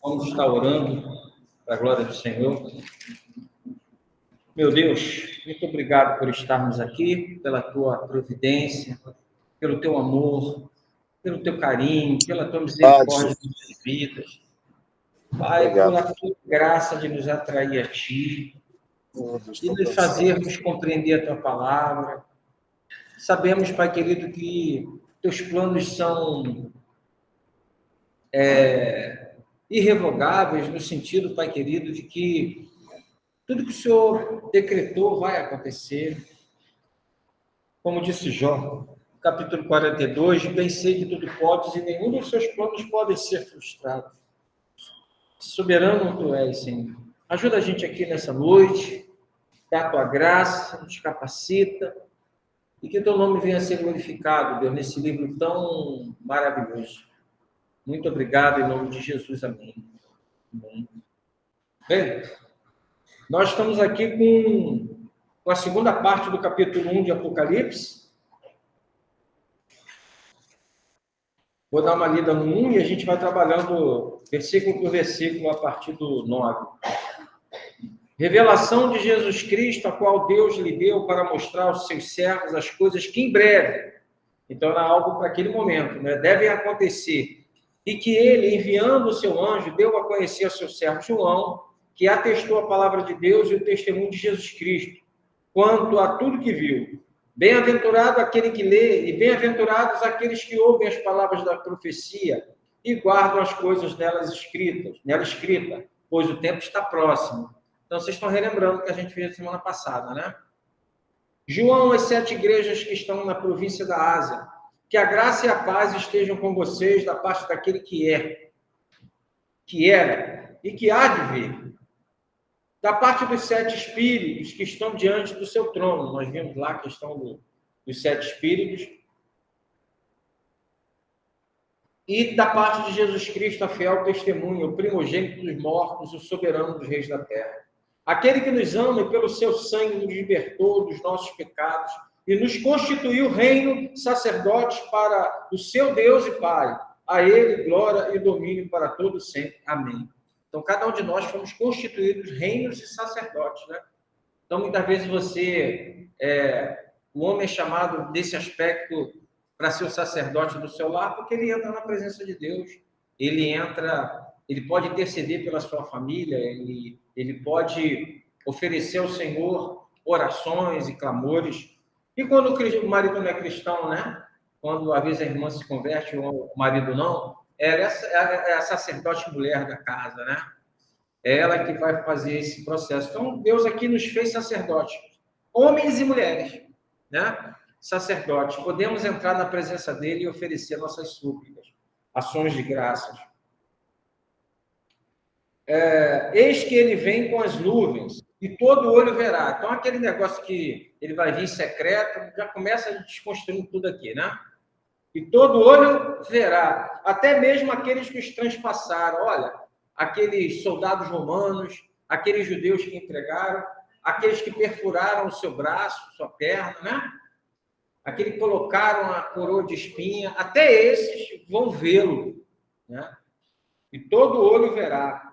Vamos estar orando para a glória do Senhor. Meu Deus, muito obrigado por estarmos aqui, pela tua providência, pelo teu amor, pelo teu carinho, pela tua misericórdia nas nossas vidas. Pai, pela tua graça de nos atrair a ti, de nos fazermos compreender a tua palavra. Sabemos, Pai querido, que teus planos são irrevogáveis, no sentido, Pai querido, de que tudo que o Senhor decretou vai acontecer. Como disse Jó, capítulo 42, bem sei que tudo podes e nenhum dos seus planos podem ser frustrados. Soberano tu és, Senhor. Ajuda a gente aqui nessa noite, dá a tua graça, nos capacita, e que teu nome venha a ser glorificado, Deus, nesse livro tão maravilhoso. Muito obrigado, em nome de Jesus. Amém. Amém. Bem, nós estamos aqui com a segunda parte do capítulo 1 de Apocalipse. Vou dar uma lida no 1 e a gente vai trabalhando versículo por versículo a partir do 9. Revelação de Jesus Cristo, a qual Deus lhe deu para mostrar aos seus servos as coisas que em breve, então era algo para aquele momento, né, devem acontecer. E que ele, enviando o seu anjo, deu a conhecer ao seu servo João, que atestou a palavra de Deus e o testemunho de Jesus Cristo, quanto a tudo que viu. Bem-aventurado aquele que lê, e bem-aventurados aqueles que ouvem as palavras da profecia e guardam as coisas nela escrita, pois o tempo está próximo. Então, vocês estão relembrando o que a gente fez semana passada, né? João, as 7 igrejas que estão na província da Ásia, que a graça e a paz estejam com vocês da parte daquele que é, que era e que há de vir. Da parte dos 7 espíritos que estão diante do seu trono. Nós vimos lá a questão dos 7 espíritos. E da parte de Jesus Cristo, a fiel testemunha, o primogênito dos mortos, o soberano dos reis da terra. Aquele que nos ama e pelo seu sangue nos libertou dos nossos pecados e nos constituiu reino, sacerdotes para o seu Deus e Pai. A ele glória e domínio para todos sempre. Amém. Então, cada um de nós fomos constituídos reinos e sacerdotes, né? Então, muitas vezes o homem é chamado desse aspecto para ser o sacerdote do seu lar, porque ele entra na presença de Deus. Ele pode interceder pela sua família, ele pode oferecer ao Senhor orações e clamores. E quando o marido não é cristão, né? Quando às vezes a irmã se converte ou o marido não, ela é a sacerdote mulher da casa, né? É ela que vai fazer esse processo. Então, Deus aqui nos fez sacerdotes, homens e mulheres, né? Sacerdotes. Podemos entrar na presença dele e oferecer nossas súplicas, ações de graças. Eis que ele vem com as nuvens e todo olho verá. Então, aquele negócio que ele vai vir secreto, já começa a desconstruir tudo aqui, né? E todo olho verá, até mesmo aqueles que os transpassaram. Olha, aqueles soldados romanos, aqueles judeus que entregaram, aqueles que perfuraram o seu braço, sua perna, né? Aqueles que colocaram a coroa de espinha, até esses vão vê-lo, né? E todo olho verá.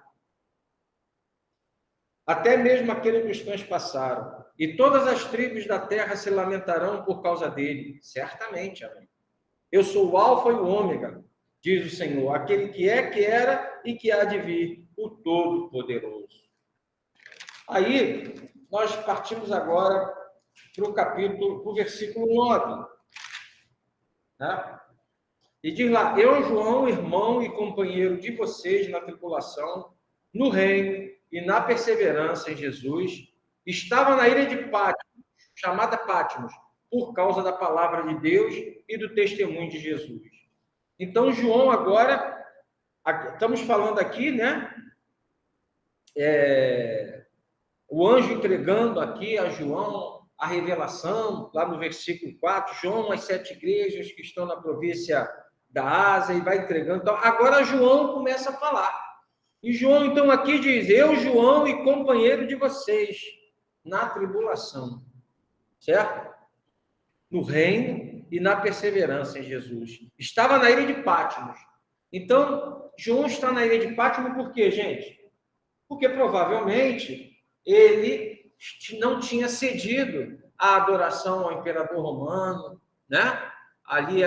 Até mesmo aqueles que os transpassaram. E todas as tribos da terra se lamentarão por causa dele. Certamente, amém. Eu sou o Alfa e o Ômega, diz o Senhor, aquele que é, que era e que há de vir, o Todo-Poderoso. Aí, nós partimos agora para o versículo 9. Né? E diz lá, eu, João, irmão e companheiro de vocês na tribulação, no reino e na perseverança em Jesus, estava na ilha de Patmos, chamada Patmos, por causa da palavra de Deus e do testemunho de Jesus. Então, João agora, estamos falando aqui, né? O anjo entregando aqui a João a revelação, lá no versículo 4, João, as 7 igrejas que estão na província da Ásia, e vai entregando. Então, agora João começa a falar. E João, então, aqui diz, eu, João, e companheiro de vocês, na tribulação, certo? No reino e na perseverança em Jesus. Estava na ilha de Patmos. Então, João está na ilha de Patmos por quê, gente? Porque provavelmente ele não tinha cedido à adoração ao imperador romano, né? Ali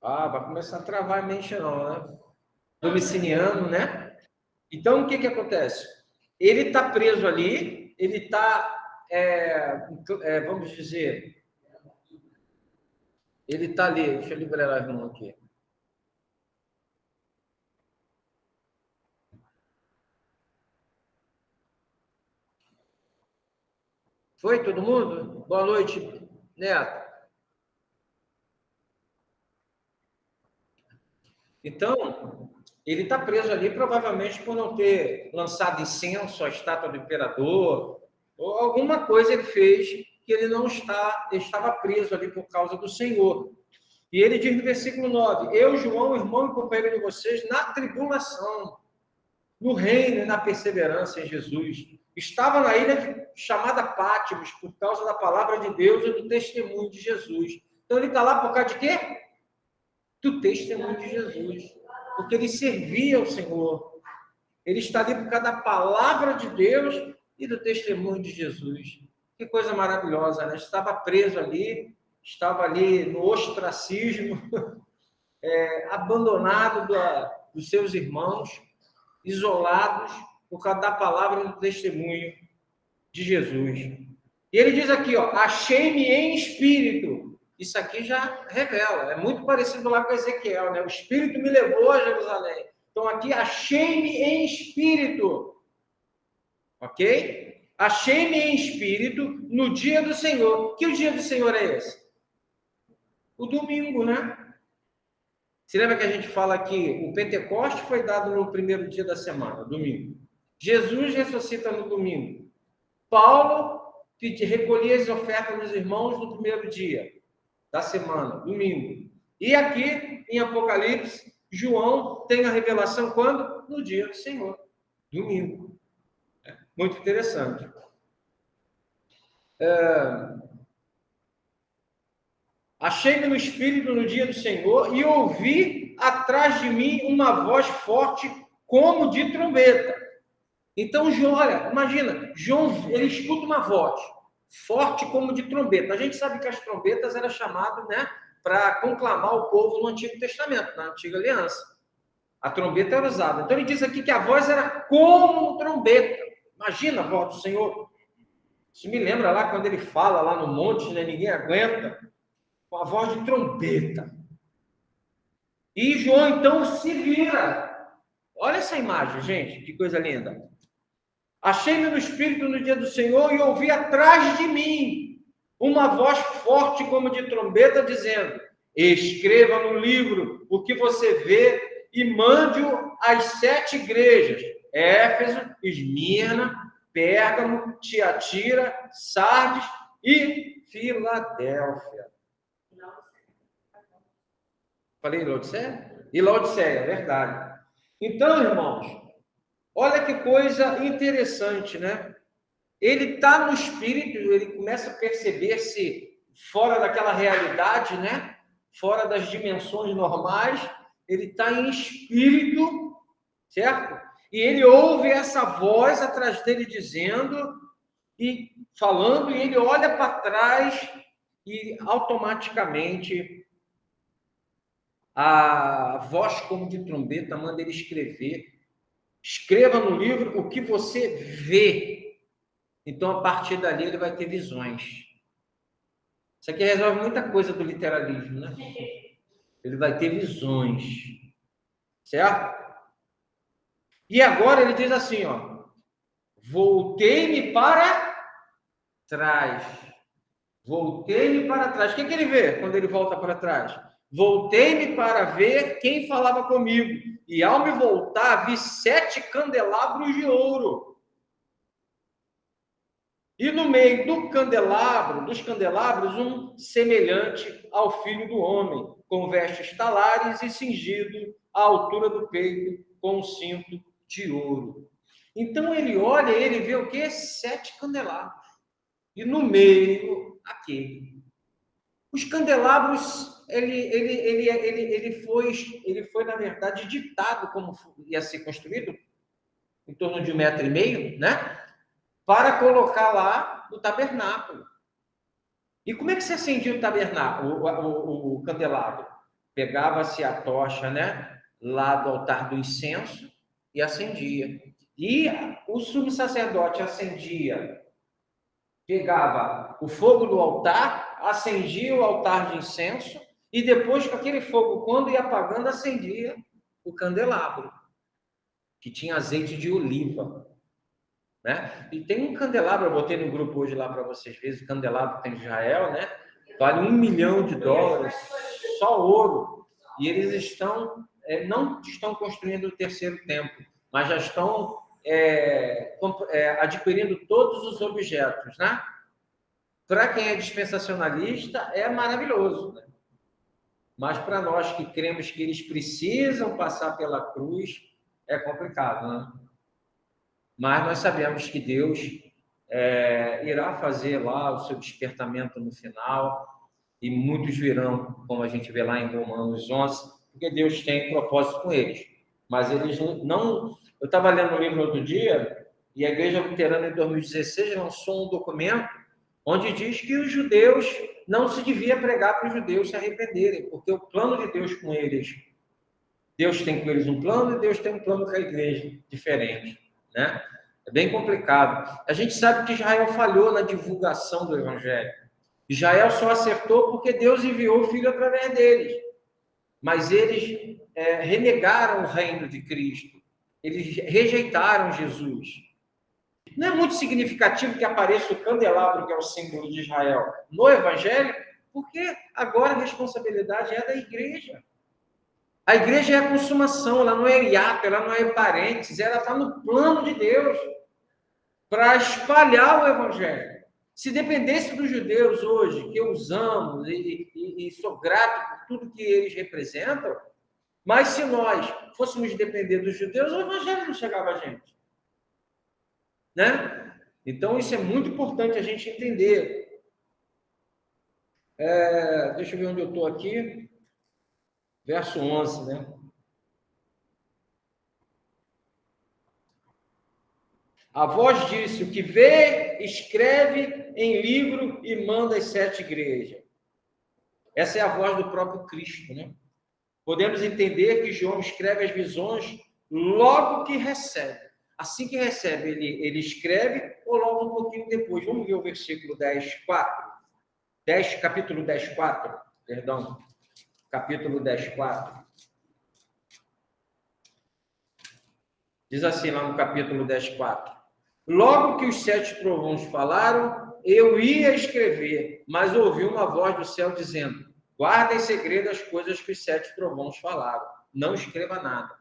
vai começar a travar a mente não, né? Domiciliano, né? Então, o que acontece? Ele está preso ali, ele está, vamos dizer, ele está ali, deixa eu liberar a mão aqui. Foi todo mundo? Boa noite, Neto. Então, ele está preso ali provavelmente por não ter lançado incenso à estátua do imperador, ou alguma coisa ele fez que ele não estava preso ali por causa do Senhor. E ele diz no versículo 9: Eu, João, irmão e companheiro de vocês, na tribulação, no reino e na perseverança em Jesus. Estava na ilha chamada Patmos por causa da palavra de Deus e do testemunho de Jesus. Então ele está lá por causa de quê? Do testemunho de Jesus. Porque ele servia ao Senhor. Ele está ali por causa da palavra de Deus e do testemunho de Jesus. Que coisa maravilhosa, né? Estava preso ali, estava ali no ostracismo, abandonado dos seus irmãos, isolados por causa da palavra e do testemunho de Jesus. E ele diz aqui, ó, achei-me em espírito. Isso aqui já revela, é muito parecido lá com Ezequiel, né? O espírito me levou a Jerusalém. Então aqui, achei-me em espírito. Ok? Achei-me em espírito no dia do Senhor. Que o dia do Senhor é esse? O domingo, né? Você lembra que a gente fala que o Pentecoste foi dado no primeiro dia da semana, domingo. Jesus ressuscita no domingo. Paulo recolhia as ofertas dos irmãos no primeiro dia da semana, domingo. E aqui, em Apocalipse, João tem a revelação quando? No dia do Senhor, domingo. Muito interessante. Achei-me no Espírito no dia do Senhor e ouvi atrás de mim uma voz forte como de trombeta. Então, João, olha, imagina, João, ele escuta uma voz forte como de trombeta. A gente sabe que as trombetas eram chamadas, né, para conclamar o povo no Antigo Testamento, na Antiga Aliança. A trombeta era usada. Então, ele diz aqui que a voz era como trombeta. Imagina a voz do Senhor. Isso me lembra lá quando ele fala lá no monte, né, ninguém aguenta, com a voz de trombeta. E João, então, se vira. Olha essa imagem, gente, que coisa linda. Achei-me no Espírito no dia do Senhor e ouvi atrás de mim uma voz forte como de trombeta, dizendo: escreva no livro o que você vê e mande-o às 7 igrejas: Éfeso, Esmirna, Pérgamo, Tiatira, Sardes e Filadélfia. Falei Laodiceia? E Laodiceia, é verdade. Então, irmãos, olha que coisa interessante, né? Ele está no espírito, ele começa a perceber-se fora daquela realidade, né? Fora das dimensões normais, ele está em espírito, certo? E ele ouve essa voz atrás dele dizendo e falando, e ele olha para trás e automaticamente a voz como de trombeta manda ele escrever. Escreva no livro o que você vê. Então, a partir dali, ele vai ter visões. Isso aqui resolve muita coisa do literalismo, né? Ele vai ter visões. Certo? E agora ele diz assim, ó. Voltei-me para trás. Voltei-me para trás. O que ele vê quando ele volta para trás? Voltei-me para ver quem falava comigo. E ao me voltar, vi 7 candelabros de ouro. E no meio dos candelabros, um semelhante ao Filho do Homem, com vestes talares e cingido à altura do peito, com um cinto de ouro. Então ele olha, ele vê o quê? 7 candelabros. E no meio, aquele. Os candelabros, ele foi, na verdade, ditado como ia ser construído, em torno de 1,5 metro, né? Para colocar lá no tabernáculo. E como é que se acendia o tabernáculo, o candelabro? Pegava-se a tocha, né? Lá do altar do incenso e acendia. E o sumo sacerdote acendia, pegava o fogo do altar, acendia o altar de incenso e depois, com aquele fogo, quando ia apagando, acendia o candelabro, que tinha azeite de oliva, né? E tem um candelabro, eu botei no grupo hoje lá para vocês verem, o candelabro que tem de Israel, né? Vale $1 milhão, só ouro. E eles não estão construindo o terceiro templo, mas já estão adquirindo todos os objetos, né? Para quem é dispensacionalista, é maravilhoso, né? Mas para nós que cremos que eles precisam passar pela cruz, é complicado, né? Mas nós sabemos que Deus irá fazer lá o seu despertamento no final, e muitos virão, como a gente vê lá em Romanos 11, porque Deus tem propósito com eles. Mas eles não... Eu estava lendo um livro outro dia, e a Igreja Luterana, em 2016, lançou um documento onde diz que os judeus não se devia pregar para os judeus se arrependerem, porque o plano de Deus com eles, Deus tem com eles um plano e Deus tem um plano com a igreja diferente, né? É bem complicado. A gente sabe que Israel falhou na divulgação do evangelho. Israel só acertou porque Deus enviou o Filho através deles. Mas eles renegaram o reino de Cristo. Eles rejeitaram Jesus. Não é muito significativo que apareça o candelabro, que é o símbolo de Israel, no evangelho, porque agora a responsabilidade é da igreja. A igreja é a consumação, ela não é hiato, ela não é parênteses, ela está no plano de Deus para espalhar o evangelho. Se dependesse dos judeus hoje, que eu os amo e sou grato por tudo que eles representam, mas se nós fôssemos depender dos judeus, o evangelho não chegava a gente. Né? Então, isso é muito importante a gente entender. Deixa eu ver onde eu estou aqui. Verso 11, né? A voz disse: o que vê, escreve em livro e manda às 7 igrejas. Essa é a voz do próprio Cristo, né? Podemos entender que João escreve as visões logo que recebe. Assim que recebe, ele escreve, ou logo um pouquinho depois. Vamos ver o versículo 10:4. Capítulo 10:4, perdão. Capítulo 10:4. Diz assim lá no capítulo 10:4. Logo que os 7 trovões falaram, eu ia escrever, mas ouvi uma voz do céu dizendo: guarda em segredo as coisas que os 7 trovões falaram. Não escreva nada.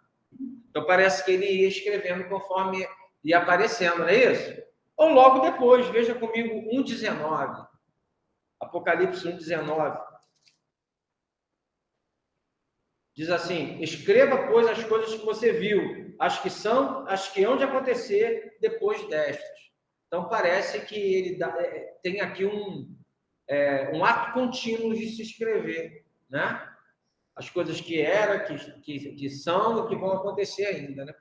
Então parece que ele ia escrevendo conforme ia aparecendo, não é isso? Ou logo depois, veja comigo 1:19. Apocalipse 1:19. Diz assim: escreva, pois, as coisas que você viu, as que hão de acontecer depois destas. Então parece que ele tem aqui um ato contínuo de se escrever, né? As coisas que eram, que são e que vão acontecer ainda, né?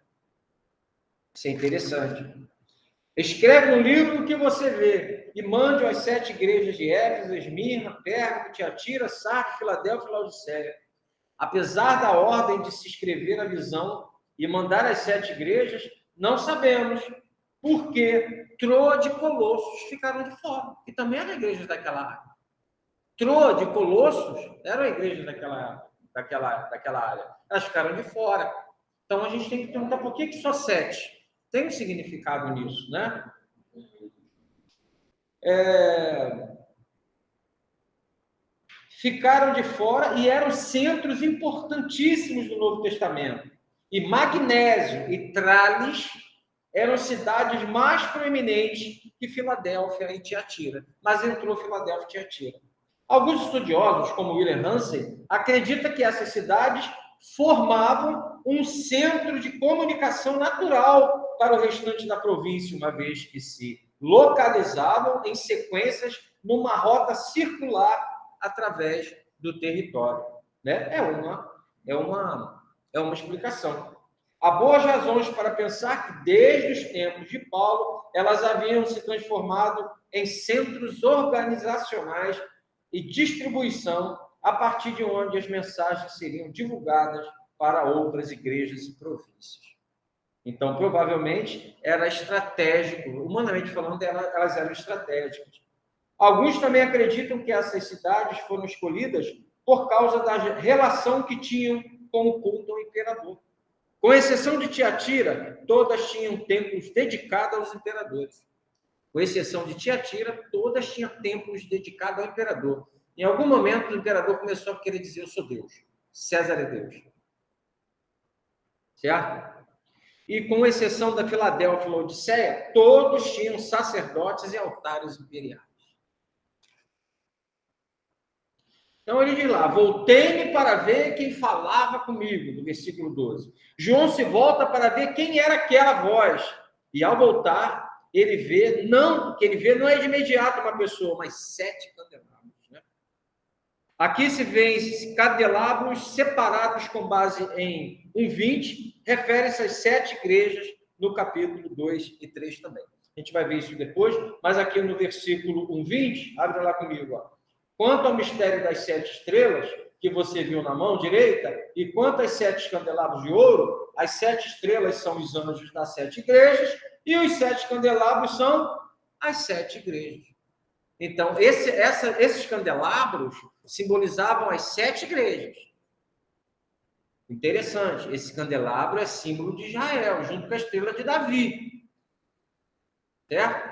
Isso é interessante. Escreve no livro o que você vê e mande às 7 igrejas de Éfeso, Esmirna, Pérgamo, Tiatira, Sardes, Filadélfia e Laodiceia. Apesar da ordem de se escrever a visão e mandar às 7 igrejas, não sabemos por que Troade e Colossos ficaram de fora, que também eram igrejas daquela área. Troade e Colossos eram igrejas daquela área. Elas ficaram de fora. Então a gente tem que perguntar por que só 7? Tem um significado nisso, né? Ficaram de fora e eram centros importantíssimos do Novo Testamento. E Magnésio e Trales eram cidades mais proeminentes que Filadélfia e Tiatira. Mas entrou Filadélfia e Tiatira. Alguns estudiosos, como William Hansen, acreditam que essas cidades formavam um centro de comunicação natural para o restante da província, uma vez que se localizavam em sequências numa rota circular através do território, né? É uma explicação. Há boas razões para pensar que, desde os tempos de Paulo, elas haviam se transformado em centros organizacionais e distribuição, a partir de onde as mensagens seriam divulgadas para outras igrejas e províncias. Então, provavelmente, era estratégico, humanamente falando, elas eram estratégicas. Alguns também acreditam que essas cidades foram escolhidas por causa da relação que tinham com o culto ao imperador. Com exceção de Tiatira, todas tinham templos dedicados aos imperadores. Com exceção de Tiatira, todas tinham templos dedicados ao imperador. Em algum momento, o imperador começou a querer dizer: eu sou Deus, César é Deus. Certo? E com exceção da Filadélfia e Laodiceia, todos tinham sacerdotes e altares imperiais. Então ele diz lá: voltei-me para ver quem falava comigo, no versículo 12. João se volta para ver quem era aquela voz. E ao voltar, ele vê, não é de imediato uma pessoa, mas 7 candelabros. Né? Aqui se vê candelabros separados com base em 1:20, refere-se às 7 igrejas no capítulo 2 e 3 também. A gente vai ver isso depois, mas aqui no versículo 1:20, abre lá comigo, ó. Quanto ao mistério das 7 estrelas, que você viu na mão direita, e quanto aos 7 candelabros de ouro, as 7 estrelas são os anjos das 7 igrejas, e os 7 candelabros são as 7 igrejas. Então, esses candelabros simbolizavam as 7 igrejas. Interessante, esse candelabro é símbolo de Israel, junto com a estrela de Davi. Certo?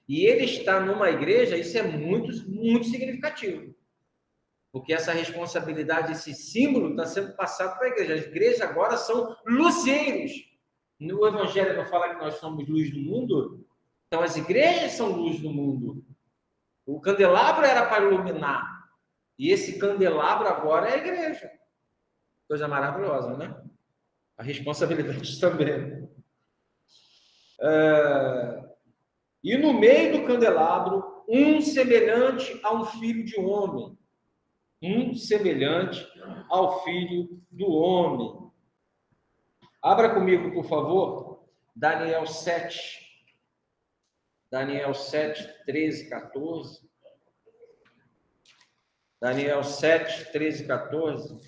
E ele está numa igreja, isso é muito, muito significativo. Porque essa responsabilidade, esse símbolo está sendo passado para a igreja. As igrejas agora são luzeiros. No Evangelho não fala que nós somos luz do mundo? Então as igrejas são luz do mundo. O candelabro era para iluminar. E esse candelabro agora é a igreja. Coisa maravilhosa, né? A responsabilidade também. E no meio do candelabro, um semelhante a um filho de homem. Um semelhante ao filho do homem. Abra comigo, por favor, Daniel 7. Daniel 7, 13, 14. Daniel 7, 13, 14.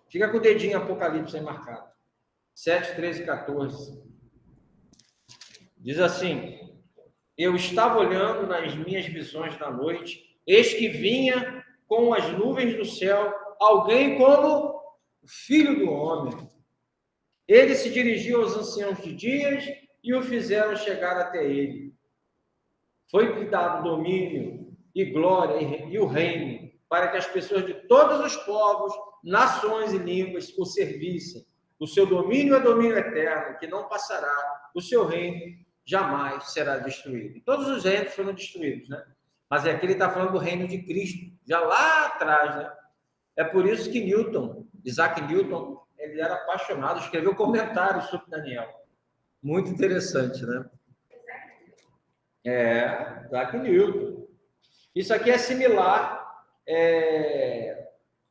Fica com o dedinho Apocalipse aí marcado. 7, 13, 14. Diz assim: eu estava olhando nas minhas visões da noite, eis que vinha com as nuvens do céu alguém como o filho do homem. Ele se dirigiu aos anciãos de dias e o fizeram chegar até ele. Foi-lhe dado domínio e glória e o reino, para que as pessoas de todos os povos, nações e línguas o servissem. O seu domínio é domínio eterno, que não passará. O seu reino jamais será destruído. Todos os reinos foram destruídos, né? Mas aqui ele está falando do reino de Cristo, já lá atrás, né? É por isso que Isaac Newton, ele era apaixonado, escreveu comentários sobre Daniel. Muito interessante, né? Isaac Newton. Isso aqui é similar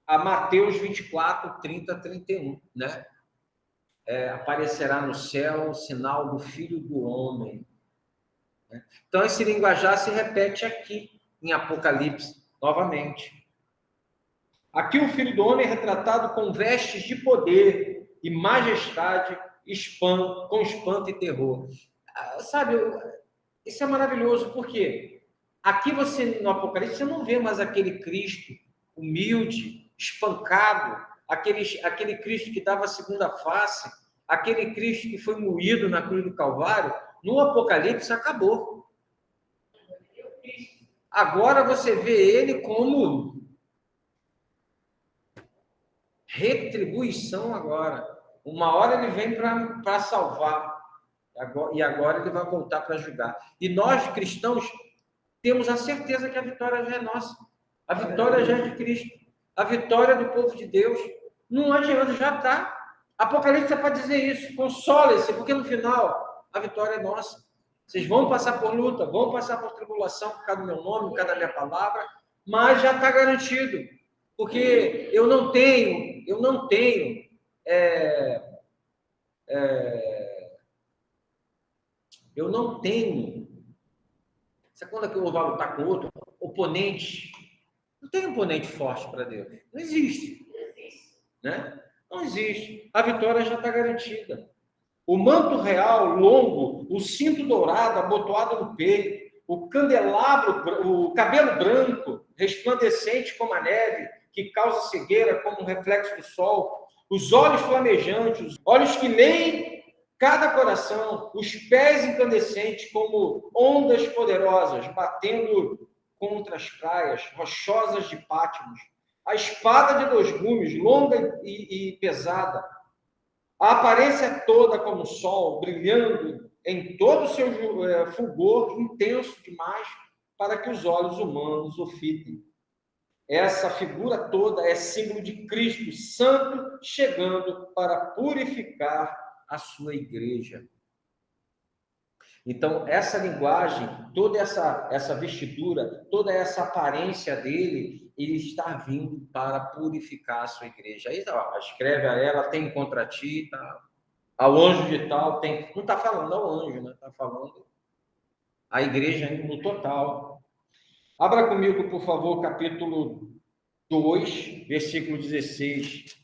a Mateus 24, 30, 31, né? Aparecerá no céu o sinal do Filho do Homem. Então, esse linguajar se repete aqui, em Apocalipse, novamente. Aqui o Filho do Homem é retratado com vestes de poder e majestade, com espanto e terror. Sabe, isso é maravilhoso, porque aqui no Apocalipse, você não vê mais aquele Cristo humilde, espancado, aquele Cristo que dava a segunda face, aquele Cristo que foi moído na cruz do Calvário. No Apocalipse acabou. Agora você vê ele como retribuição agora. Uma hora ele vem para salvar. E agora ele vai voltar para julgar. E nós, cristãos, temos a certeza que a vitória já é nossa. A vitória já é de Cristo. A vitória do povo de Deus. Não adianta, já está. Apocalipse é para dizer isso. Console-se, porque no final a vitória é nossa. Vocês vão passar por luta, vão passar por tribulação por causa do meu nome, por causa da minha palavra, mas já está garantido. Porque eu não tenho, sabe quando é que eu vou lutar com outro? Oponente. Não tem oponente forte para Deus. Não existe. Né? Não existe. A vitória já está garantida. O manto real, longo, o cinto dourado, abotoado no peito, o candelabro, o cabelo branco, resplandecente como a neve, que causa cegueira como um reflexo do sol, os olhos flamejantes, os olhos que leem cada coração, os pés incandescentes como ondas poderosas, batendo contra as praias rochosas de Pátmos, a espada de 2 gumes, longa e pesada, a aparência toda como o sol, brilhando em todo o seu fulgor intenso demais para que os olhos humanos o fitem. Essa figura toda é símbolo de Cristo Santo chegando para purificar a sua igreja. Então, essa linguagem, toda essa vestidura, toda essa aparência dele, ele está vindo para purificar a sua igreja. Aí ó, escreve a ela, tem contra ti, tá? Ao anjo de tal, tem. Não está falando ao anjo, né? Está falando a igreja no total. Abra comigo, por favor, capítulo 2, versículo 16.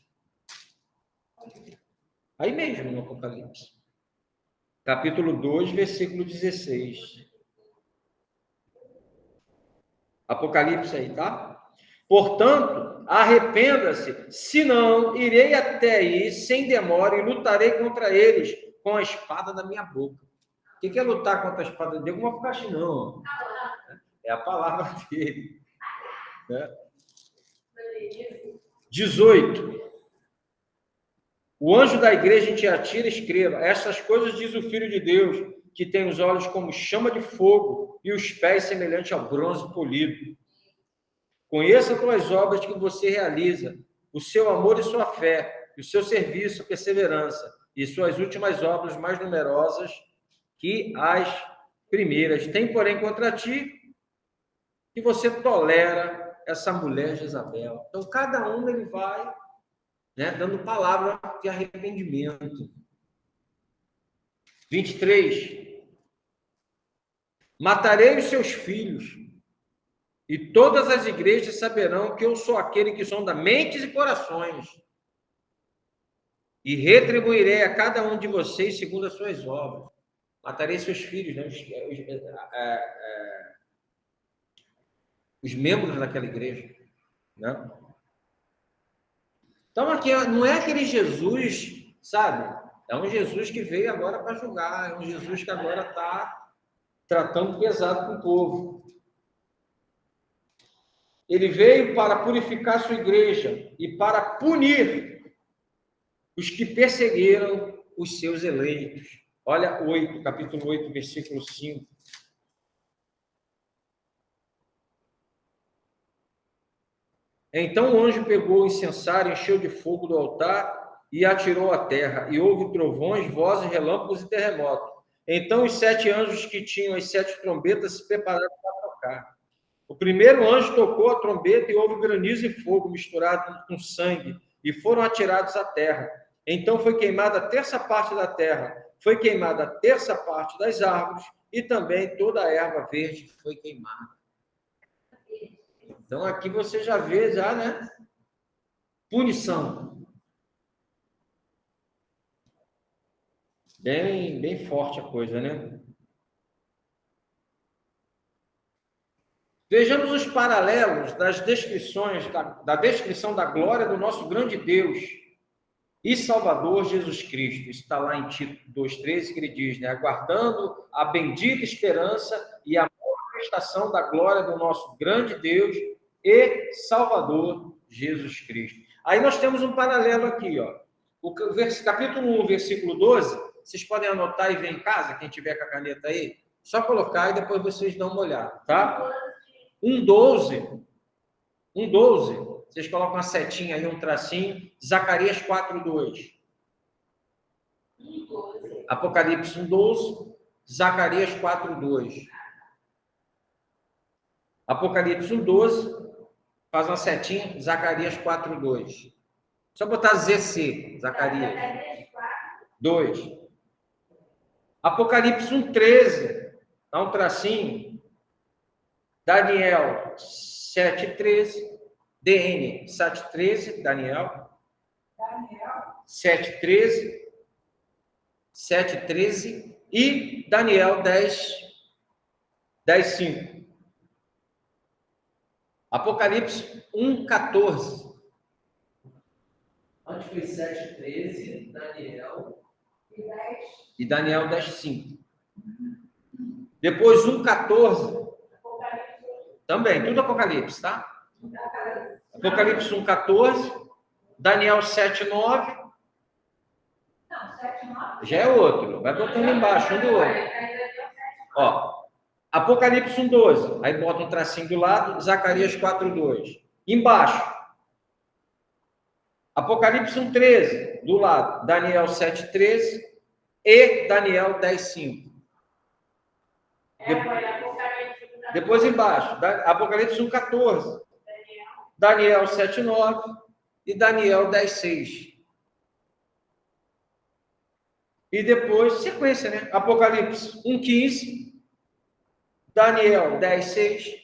Aí mesmo no Apocalipse. Capítulo 2, versículo 16. Apocalipse aí, tá? Portanto, arrependa-se, senão irei até aí sem demora e lutarei contra eles com a espada da minha boca. O que é lutar contra a espada de Deus? Não vai ficar não. É a palavra dele. Né? 18. O anjo da igreja em Tiatira escreva: essas coisas diz o Filho de Deus, que tem os olhos como chama de fogo e os pés semelhantes ao bronze polido. Conheça as tuas obras que você realiza, o seu amor e sua fé, e o seu serviço, perseverança, e suas últimas obras mais numerosas que as primeiras. Tem, porém, contra ti que você tolera essa mulher Jezabel. Então, cada um ele vai, né, dando palavra de arrependimento. 23. Matarei os seus filhos, e todas as igrejas saberão que eu sou aquele que sonda mentes e corações, e retribuirei a cada um de vocês segundo as suas obras. Matarei seus filhos, né? Os membros daquela igreja, né? Então, aqui não é aquele Jesus, sabe? É um Jesus que veio agora para julgar, é um Jesus que agora está tratando pesado com o povo. Ele veio para purificar sua igreja e para punir os que perseguiram os seus eleitos. Olha 8, capítulo 8, versículo 5. Então o anjo pegou o incensário, encheu de fogo do altar e atirou à terra. E houve trovões, vozes, relâmpagos e terremoto. Então os 7 anjos que tinham as 7 trombetas se prepararam para tocar. O primeiro anjo tocou a trombeta e houve granizo e fogo misturado com sangue, e foram atirados à terra. Então foi queimada a 1/3 parte da terra, foi queimada a 1/3 parte das árvores, e também toda a erva verde foi queimada. Então aqui você já vê, né? Punição. Bem forte a coisa, né? Vejamos os paralelos das descrições, da descrição da glória do nosso grande Deus e Salvador Jesus Cristo. Isso está lá em Tito 2,13, que ele diz, né? Aguardando a bendita esperança e a manifestação da glória do nosso grande Deus e Salvador Jesus Cristo. Aí nós temos um paralelo aqui, ó. O capítulo 1, versículo 12, vocês podem anotar e ver em casa, quem tiver com a caneta aí, só colocar e depois vocês dão uma olhada, tá? 1,12, vocês colocam uma setinha aí, um tracinho, Zacarias 4,2. Apocalipse 1,12, Zacarias 4:2. Apocalipse 1:12, faz uma setinha, Zacarias 4:2. Só botar ZC, Zacarias 2. Apocalipse 1:13, dá um tracinho. Daniel 7:13, DN 7:13, Daniel 7:13, 7:13 e Daniel 10:5. Apocalipse 1:14. Onde foi 7:13, Daniel e Daniel 10:5. Depois 1:14. Também, tudo Apocalipse, tá? Apocalipse 1:14, Daniel 7:9. Não, 7:9. Já é outro. Vai botando embaixo, um do outro. Ó, Apocalipse 1:12. Aí bota um tracinho do lado, Zacarias 4:2. Embaixo. Apocalipse 1:13, do lado, Daniel 7:13 e Daniel 10:5. Depois embaixo, Apocalipse 1:14, Daniel 7:9 e Daniel 10:6. E depois, sequência, né? Apocalipse 1:15, Daniel 10:6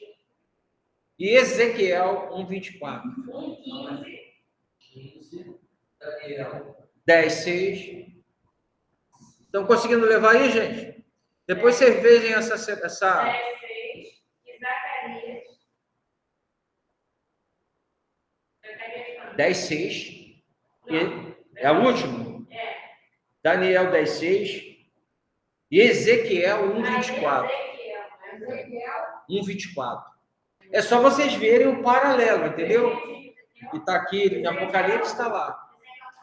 e Ezequiel 1:24. 1:15, Daniel 10:6. Estão conseguindo levar aí, gente? Depois vocês vejam essa 10:6 e Zacarias. 10:6. É o último? Daniel 10:6 e Ezequiel 1:24. 1:24. É só vocês verem o paralelo, entendeu? Que está aqui em Apocalipse, está lá.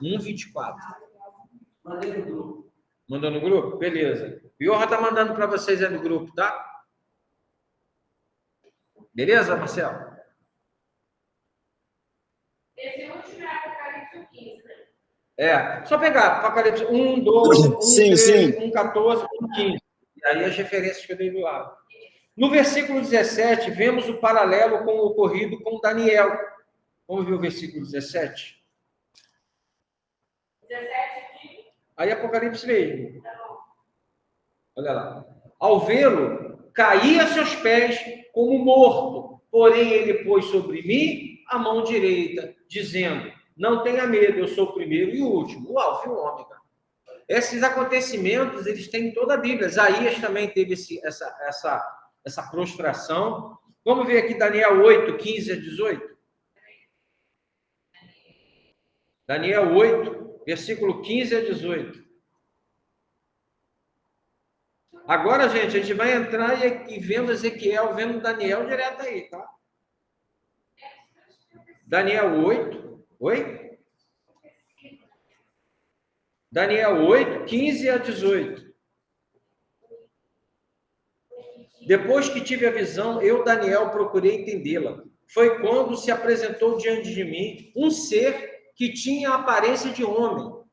1:24. Mandei no grupo. Mandou no grupo? Beleza. O Iorra está mandando para vocês aí no grupo, tá? Beleza, Marcelo? Esse último é Apocalipse 15, né? É, só pegar Apocalipse 1, 12, 1, sim, 13, sim. 1, 14, 1, 15. E aí as referências que eu dei do lado. No versículo 17, vemos o paralelo com o ocorrido com Daniel. Vamos ver o versículo 17? 17. Aí Apocalipse mesmo. Tá bom. Olha lá. Ao vê-lo, caí a seus pés como morto. Porém, ele pôs sobre mim a mão direita, dizendo: não tenha medo, eu sou o primeiro e o último, o alfa e o ômega. Esses acontecimentos, eles têm em toda a Bíblia. Isaías também teve essa prostração. Vamos ver aqui Daniel 8, 15 a 18. Daniel 8, versículo 15 a 18. Agora, gente, a gente vai entrar e vendo Ezequiel, vendo Daniel direto aí, tá? Daniel 8. Oi? Daniel 8, 15 a 18. Depois que tive a visão, eu, Daniel, procurei entendê-la. Foi quando se apresentou diante de mim um ser que tinha a aparência de homem.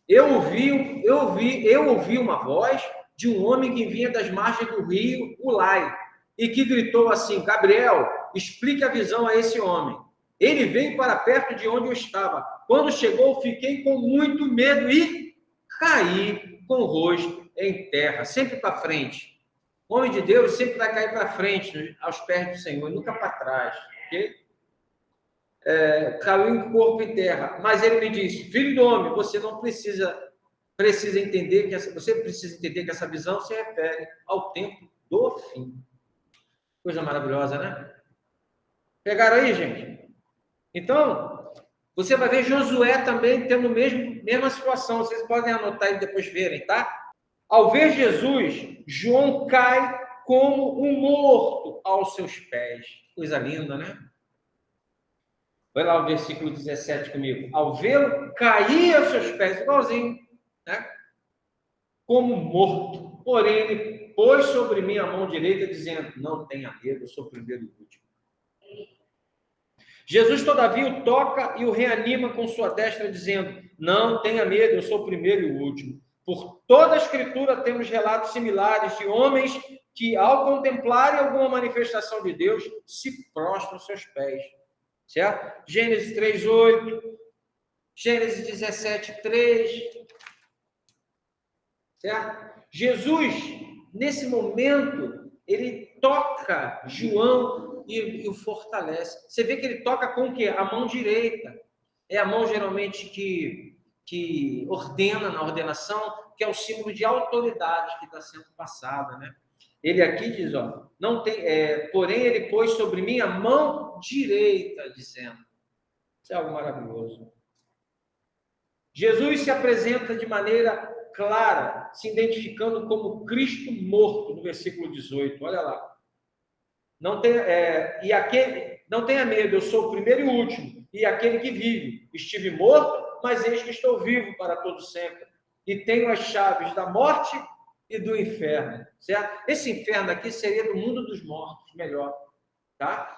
Eu ouvi uma voz de um homem que vinha das margens do rio Ulai e que gritou assim: Gabriel, explique a visão a esse homem. Ele veio para perto de onde eu estava. Quando chegou, fiquei com muito medo e caí com o rosto em terra, sempre para frente. O homem de Deus sempre vai cair para frente, aos pés do Senhor, nunca para trás. Okay? Caiu em corpo em terra. Mas ele me disse: filho do homem, você não precisa entender que você precisa entender que essa visão se refere ao tempo do fim. Coisa maravilhosa, né? Pegaram aí, gente? Então, você vai ver Josué também tendo a mesma situação. Vocês podem anotar e depois verem, tá? Ao ver Jesus, João cai como um morto aos seus pés. Coisa linda, né? Vai lá o versículo 17 comigo. Ao vê-lo, cair aos seus pés, igualzinho, né? Como morto. Porém, ele pôs sobre mim a mão direita, dizendo: não tenha medo, eu sou o primeiro e o último. Jesus, todavia, o toca e o reanima com sua destra, dizendo: não tenha medo, eu sou o primeiro e o último. Por toda a Escritura temos relatos similares de homens que, ao contemplarem alguma manifestação de Deus, se prostram aos seus pés. Certo? Gênesis 3:8, Gênesis 17:3. Certo? Jesus, nesse momento, ele toca João e o fortalece. Você vê que ele toca com o quê? A mão direita. É a mão, geralmente, que ordena na ordenação, que é o símbolo de autoridade que está sendo passada, né? Ele aqui diz, ó, não tem, porém ele pôs sobre mim a mão direita, dizendo. Isso é algo maravilhoso. Jesus se apresenta de maneira clara, se identificando como Cristo morto, no versículo 18. Olha lá. Não tenha medo, eu sou o primeiro e o último, e aquele que vive. Estive morto, mas eis que estou vivo para todo sempre. E tenho as chaves da morte e do inferno. Certo? Esse inferno aqui seria do mundo dos mortos, melhor. Tá?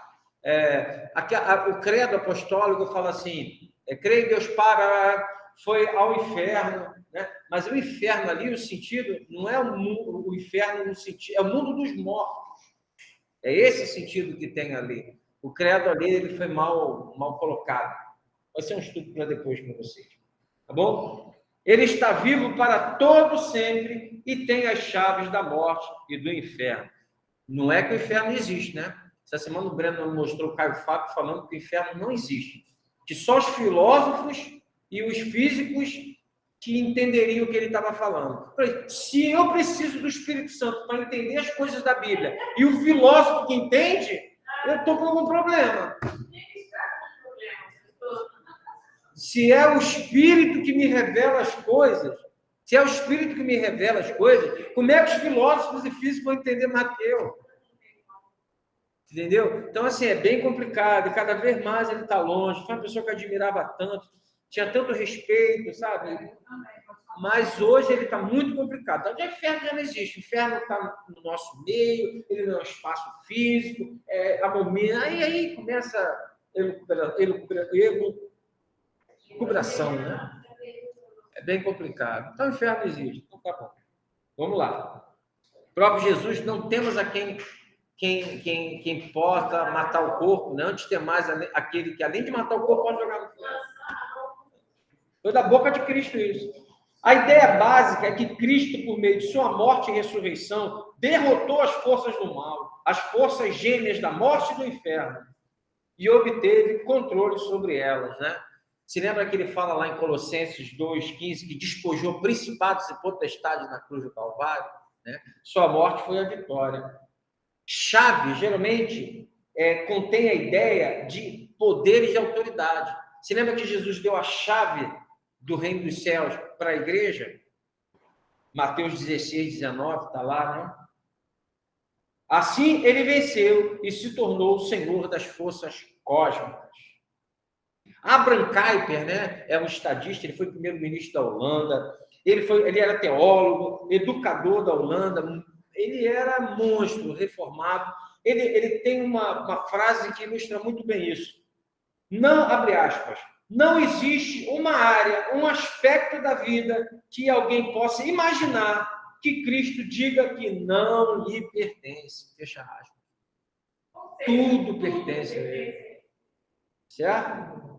O credo apostólico fala assim, creio em Deus foi ao inferno, né? Mas o inferno ali, o sentido, não é o inferno no sentido, é o mundo dos mortos. É esse sentido que tem ali. O credo ali, ele foi mal colocado. Vai ser um estudo para depois para vocês. Tá bom? Ele está vivo para todo sempre e tem as chaves da morte e do inferno. Não é que o inferno existe, né? Essa semana o Breno mostrou o Caio Fábio falando que o inferno não existe. Que só os filósofos e os físicos que entenderiam o que ele estava falando. Se eu preciso do Espírito Santo para entender as coisas da Bíblia e o filósofo que entende, eu estou com algum problema. Se é o Espírito que me revela as coisas, como é que os filósofos e físicos vão entender mais que eu? Entendeu? Então, assim, é bem complicado, e cada vez mais ele está longe. Foi uma pessoa que eu admirava tanto, tinha tanto respeito, sabe? Mas hoje ele está muito complicado. Então, o inferno já não existe. O inferno está no nosso meio, ele não é um espaço físico, a momento. Aí começa a elucubração, né? É bem complicado. Então, o inferno existe. Então, tá bom. Vamos lá. O próprio Jesus, não temos a quem possa matar o corpo, né? Antes tem mais aquele que, além de matar o corpo, pode jogar no inferno. Foi da boca de Cristo isso. A ideia básica é que Cristo, por meio de sua morte e ressurreição, derrotou as forças do mal, as forças gêmeas da morte e do inferno, e obteve controle sobre elas, né? Se lembra que ele fala lá em Colossenses 2,15, que despojou principados e potestades na cruz do Calvário, né? Sua morte foi a vitória. Chave, geralmente, contém a ideia de poder e de autoridade. Se lembra que Jesus deu a chave do reino dos céus para a igreja? Mateus 16:19, está lá, né? Assim, ele venceu e se tornou o senhor das forças cósmicas. Abraham Kuyper, né, é um estadista, ele foi primeiro-ministro da Holanda, ele era teólogo, educador da Holanda, ele era monstro, reformado. Ele tem uma frase que ilustra muito bem isso. Não, abre aspas, não existe uma área, um aspecto da vida que alguém possa imaginar que Cristo diga que não lhe pertence. Fecha aspas. Tudo pertence a ele. Certo?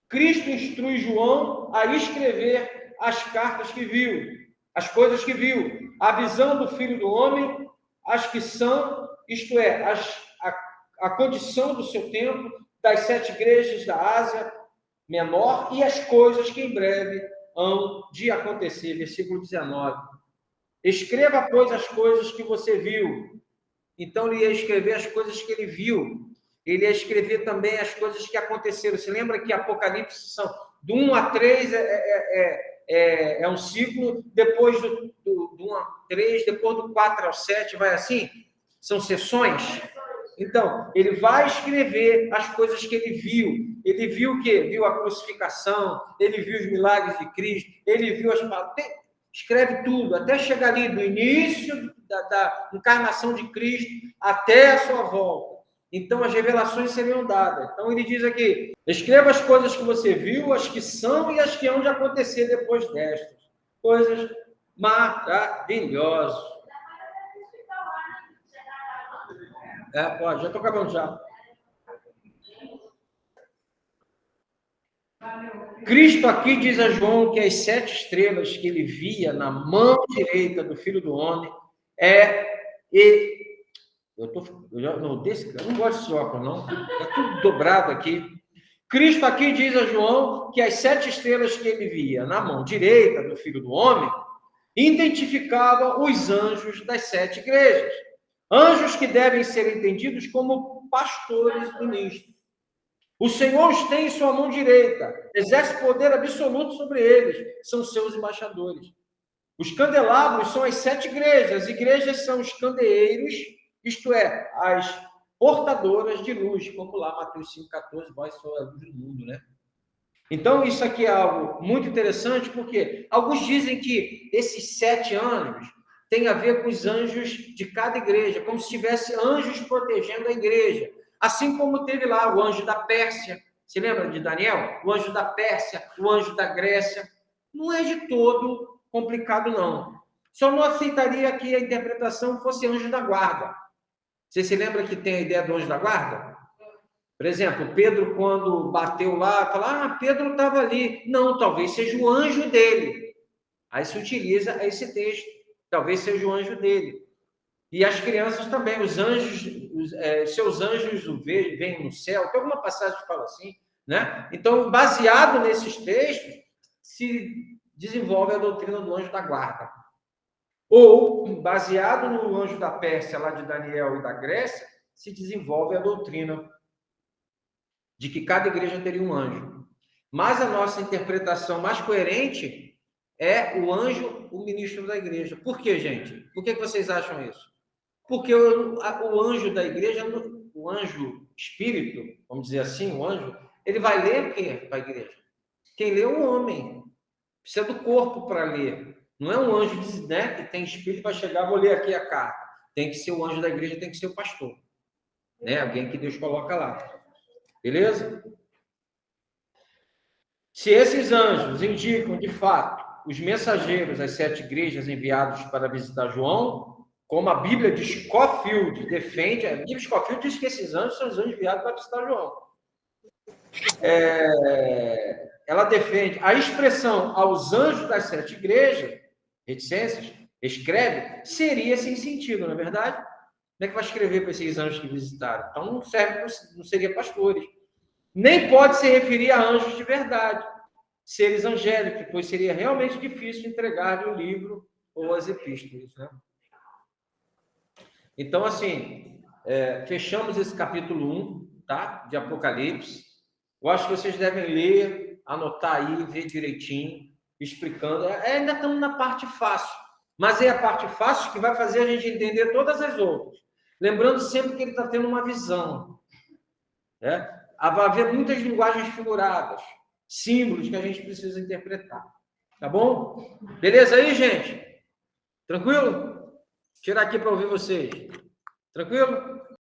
Cristo instrui João a escrever as cartas que viu, as coisas que viu, a visão do Filho do Homem, as que são, isto é, a condição do seu tempo, das 7 igrejas da Ásia Menor e as coisas que em breve hão de acontecer. Versículo 19. Escreva, pois, as coisas que você viu. Então, ele ia escrever as coisas que ele viu. Ele ia escrever também as coisas que aconteceram. Você lembra que Apocalipse são do 1 a 3 é um ciclo, depois do 1 a 3, depois do 4 ao 7, vai assim? São sessões. Então, ele vai escrever as coisas que ele viu. Ele viu o quê? Viu a crucificação, ele viu os milagres de Cristo, ele viu as palavras. Escreve tudo, até chegar ali do início da encarnação de Cristo até a sua volta. Então, as revelações seriam dadas. Então, ele diz aqui, escreva as coisas que você viu, as que são e as que hão de acontecer depois destas. coisas maravilhosas. Pode, já estou acabando já. Cristo aqui diz a João que as 7 estrelas que ele via na mão direita do Filho do Homem eu não gosto desse óculos, não. Está tudo dobrado aqui. Cristo aqui diz a João que as 7 estrelas que ele via na mão direita do Filho do Homem identificava os anjos das 7 igrejas. Anjos que devem ser entendidos como pastores ministros. O Senhor os tem em sua mão direita, exerce poder absoluto sobre eles, são seus embaixadores. Os candelabros são as 7 igrejas, as igrejas são os candeeiros, isto é, as portadoras de luz, como lá Mateus 5,14, vós sois a luz do mundo, né? Então, isso aqui é algo muito interessante, porque alguns dizem que esses 7 anjos têm a ver com os anjos de cada igreja, como se tivesse anjos protegendo a igreja. Assim como teve lá o anjo da Pérsia, se lembra de Daniel? O anjo da Pérsia, o anjo da Grécia. Não é de todo complicado, não. Só não aceitaria que a interpretação fosse anjo da guarda. Você se lembra que tem a ideia do anjo da guarda? Por exemplo, Pedro, quando bateu lá, fala, Pedro estava ali. Não, talvez seja o anjo dele. Aí se utiliza esse texto. Talvez seja o anjo dele. E as crianças também, os anjos, seus anjos vêm no céu. Tem alguma passagem que fala assim, né? Então, baseado nesses textos, se desenvolve a doutrina do anjo da guarda. Ou, baseado no anjo da Pérsia, lá de Daniel e da Grécia, se desenvolve a doutrina de que cada igreja teria um anjo. Mas a nossa interpretação mais coerente é o anjo, o ministro da igreja. Por quê, gente? Por que vocês acham isso? Porque o anjo da igreja, o anjo espírito, vamos dizer assim, o anjo, ele vai ler o quê para a igreja? Quem lê é um homem. Precisa do corpo para ler. Não é um anjo, né, que tem espírito para chegar, vou ler aqui a carta. Tem que ser o anjo da igreja, tem que ser o pastor. Né? Alguém que Deus coloca lá. Beleza? Se esses anjos indicam, de fato, os mensageiros às 7 igrejas enviados para visitar João, como a Bíblia de Scofield defende, a Bíblia de Scofield diz que esses anjos são os anjos enviados para visitar João. Ela defende a expressão aos anjos das 7 igrejas, reticências, escreve, seria sem sentido, não é verdade? Como é que vai escrever para esses anjos que visitaram? Então não serve, não seria pastores. Nem pode se referir a anjos de verdade, seres angélicos, pois seria realmente difícil entregar-lhe o livro ou as epístolas, né? Então, assim, fechamos esse capítulo 1, tá? De Apocalipse. Eu acho que vocês devem ler, anotar aí, ver direitinho, explicando. Ainda estamos na parte fácil, mas é a parte fácil que vai fazer a gente entender todas as outras. Lembrando sempre que ele está tendo uma visão, né? Vai haver muitas linguagens figuradas, símbolos que a gente precisa interpretar. Tá bom? Beleza aí, gente? Tranquilo? Tirar aqui para ouvir vocês. Tranquilo?